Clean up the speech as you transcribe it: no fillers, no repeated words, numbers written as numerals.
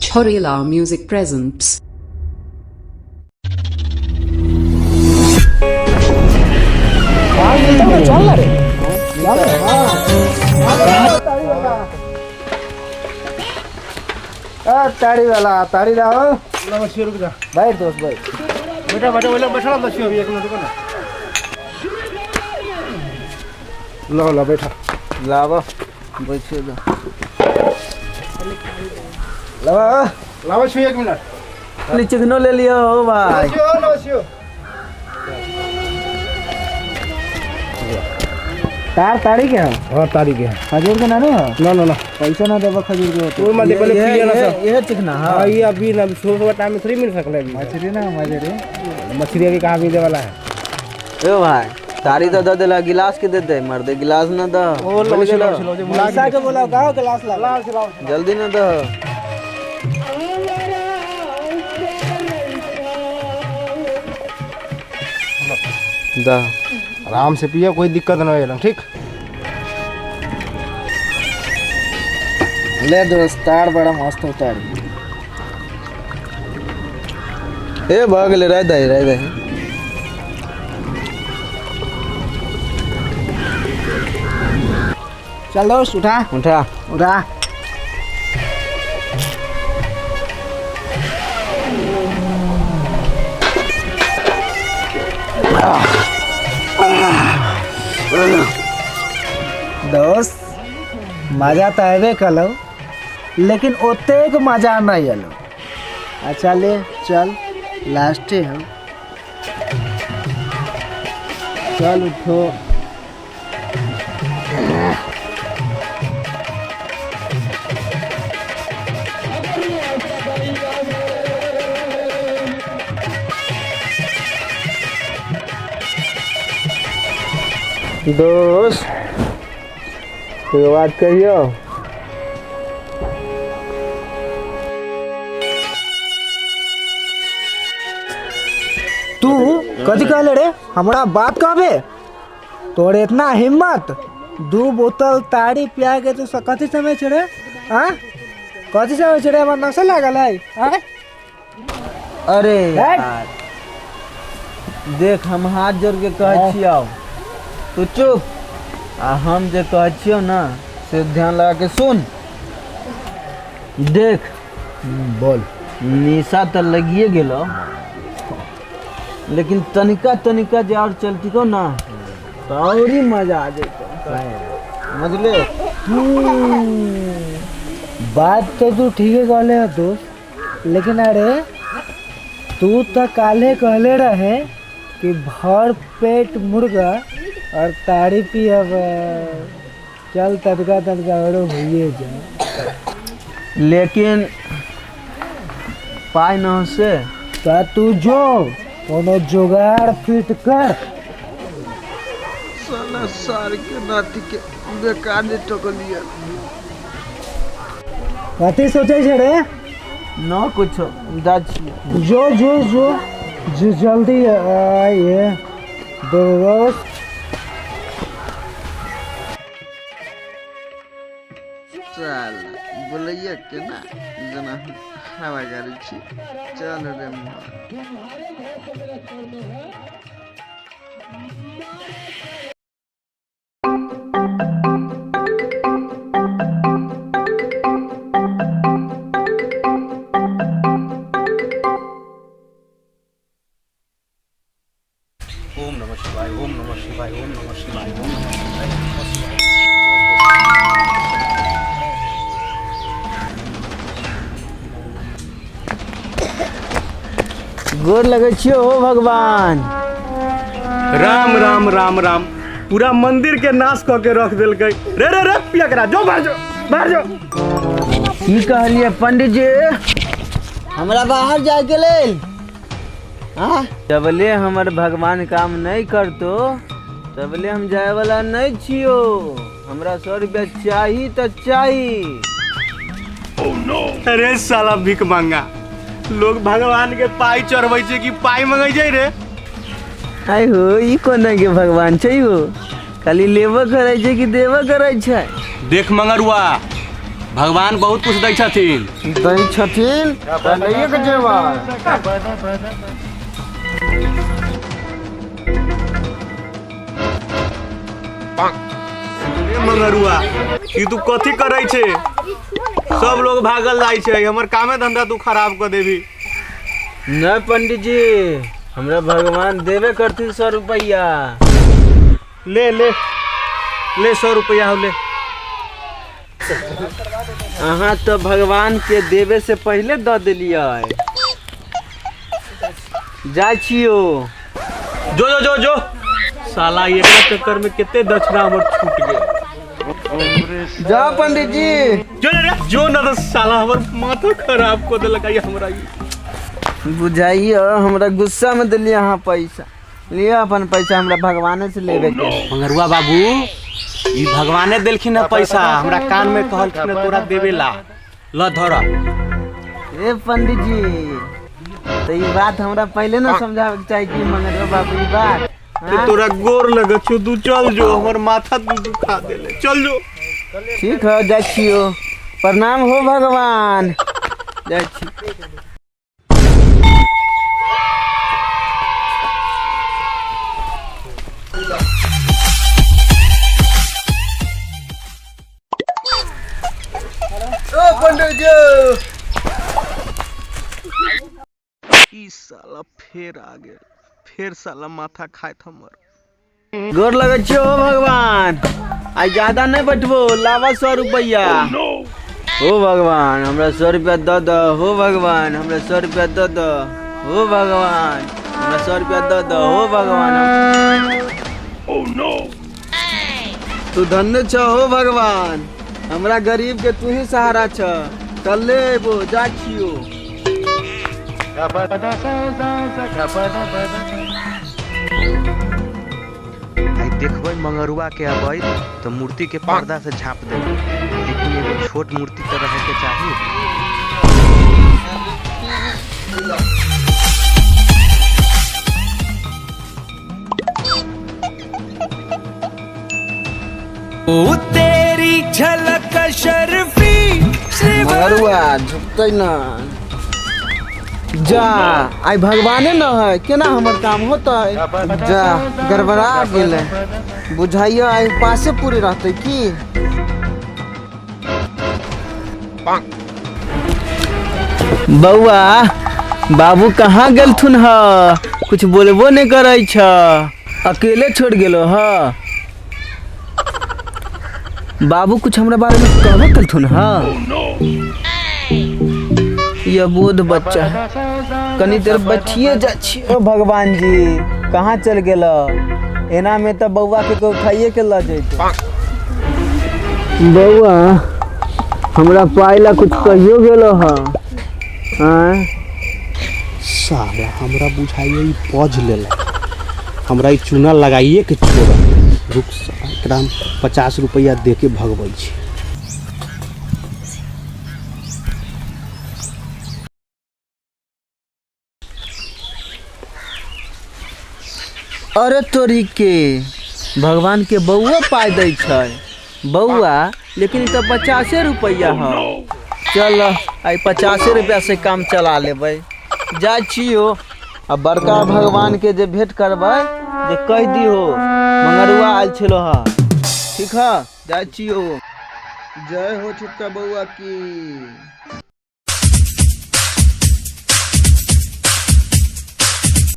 Chorila Music presents. ताड़ी वाला ताड़ी लाओ नमस्ते रुक जा भाई दोस्त भाई बेटा बेटा वो लोग बैठा ना दस्यु अभी एक मिनट रुको ना लो लो बैठा लावा बैठिए लो लावा लावा छु एक मिनट नीचे घनो ले लियो हो भाई नमस्ते तार ताड़ी के हां तारीख है खजूर के ना ना ना पैसा ना देबो खजूर के तो मत पहले पिए ना सब ये चिकना हां हां ये अभी ना छोड़ के टाइम में 3 मिनट सकले अभी मछली ना मजे रे मछली अभी कहां मिलने वाला है ए भाई ताड़ी तो दे देला गिलास के दे दे मर दे गिलास ना दो ओ लो जो पैसा के बोला गाओ गिलास ला लाओ जल्दी ना दो दा आराम से पिए कोई दिक्कत ना है ठीक ले दोस्त ताड़ बड़ा मस्त हो ताड़ी ए भाग ले रह दे चल दोस्त उठा उठा उठा दोस्त मजा तो आवे कलो लेकिन ओतेक मजा नहीं आलो अच्छा ले चल लास्ट है चल उठो दोस्त कोई बात करियो तू कथी कहले रे हमरा बात कहबे तोरे इतना हिम्मत 2 बोतल ताड़ी पिया के तू कथी समय छड़े हाँ कथी समय छड़े हमार नशा लागल है हाँ? अरे यार देख हम हाथ जोड़ के कह छियो तू चुप आ हम जे कह छियो ना से ध्यान लगा के सुन देख बोल निशा तो लगिए गेलो लेकिन तनिका जे और चलती को ना तो और ही मजा आ जाता समझले बात तो तू ठीक है कहले है दोस्त लेकिन अरे तू तो काले कहले रहे कि भर पेट मुर्गा और ताड़ी पियब चल तड़का और होइए जा लेकिन पाई न से तो तू जो कोनो जुगाड़ फिट कर साला सार के नाती के बेकार ने टकलिया कथी सोचे छे रे न कुछ जा जो जल्दी आइए दोस्त चल बोलैया के ना जना हवा गाड़ी छी चल रे ओम नमः शिवाय ओम नमः शिवाय ओम नमः शिवाय ओम नमः शिवाय गोर लगे छियो हो भगवान राम राम राम राम पूरा मंदिर के नाश क के रख देल गई रे पिया करा जो बाहर जो की कहलिए पंडित जी हमरा बाहर जाए के लेल हाँ जबले हमर भगवान काम नहीं करतो तबले हम जाए वाला नहीं छियो हमरा 100 रुपया चाहिए तो चाहिए अरे साला भीख मांगा लोग भगवान के पाई चढ़बै छै कि पाई मांगे छै रे आय हो ई कोना के भगवान छै हो खाली लेबो करे छै कि देबो करे छै देख मंगरुआ भगवान बहुत कुछ दै छथिन। दै छथिन त लइए के जेबा। मंगरुआ ई तू कथी करै छे? सब लोग भागल जाइ छे, हमर कामे धंधा तू खराब कर देबी। न पंडित जी, हमरा भगवान देवे करथिन 100 रुपया। ले ले ले 100 रुपया हो ले। अहाँ तो भगवान के देवे से पहले द दिलिए। जा छियो। जो जो जो जो साला ये चक्कर में कितने दक्षिणा हमर छूट गए। जा पंडित जी। जो जो न तो साला हमर माथा खराब कर देलक हमरा। ये बुझाइए हमरा गुस्सा में दिलिए अहाँ पैसा। लिया अपन पैसा, हमरा भगवाने से लेवे के। मंगरुआ बाबू ई भगवाने देलखिन है पैसा, हमरा कान में कहलखिन तोरा देवेला। ल धर। ए पंडित जी, तो ये बात हमरा पहले ना समझावे के चाहिए कि मंगरुआ बाबू ई बात। तोरा गोर लगे छो, तू चल जो, हमर माथा तू दुखा देले। चल जो। ठीक है, जा छियो। प्रणाम हो भगवान। जा छी। पंडित जी ई साला फिर आ गेल, फिर साला माथा खाइत हमर। गोर लगे छो भगवान। आज ज्यादा नहीं बटबो, लावा 100 रुपया। हो भगवान हमरा 100 रुपया दो दो। हो भगवान हमरा 100 रुपया दो दो। हो भगवान हमरा 100 रुपया दो दो। हो भगवान। तू धन्य छ हो भगवान, हमरा गरीब के तू ही सहारा छ। चल ले बो, जा छियो। आई देखबै मंगरुआ के अबै तो मूर्ति के पर्दा से झाँप देबै, लेकिन एगो छोट मूर्ति तो रहे के चाहिए। ओ तेरी झलक शर्फी मंगरुआ झुकतै ना। जा आई भगवाने न है, केना हमर काम होता है। जा गड़बड़ा गेले, बुझाइए आई पासे पूरी रहते की। बउआ बाबू कहाँ गेलथुन ह? कुछ बोलबो नहीं करे छ, अकेले छोड़ गेलो ह। बाबू कुछ हमरा बारे में कहबो करथुन ह? ये बोध बच्चा है, कनी देर बैठिए जा छी। ओ भगवान जी कहाँ चल गेला? एना में तो बउआ के उठाइए के ला जैते। बउआ हमरा पाइला कुछ कहियो गेलो ह? साला हमरा बुझाइए ई पज लेला, हमरा ई चूना लगाइए के छोड़। रुक साला, एकरा 50 रुपया दे के भगबै छी। अरे तोरी के भगवान के बउआ पाय दै छै बउआ, लेकिन ई तो 50 रुपया है। चल आई 50 रुपया से काम चला लेबै। जा छियो, अब बड़का भगवान के जे भेंट करबै जे कह दिहो मंगरुआ आयल छलो हा। ठीक है, जा छियो। जय हो छोटका बउआ की।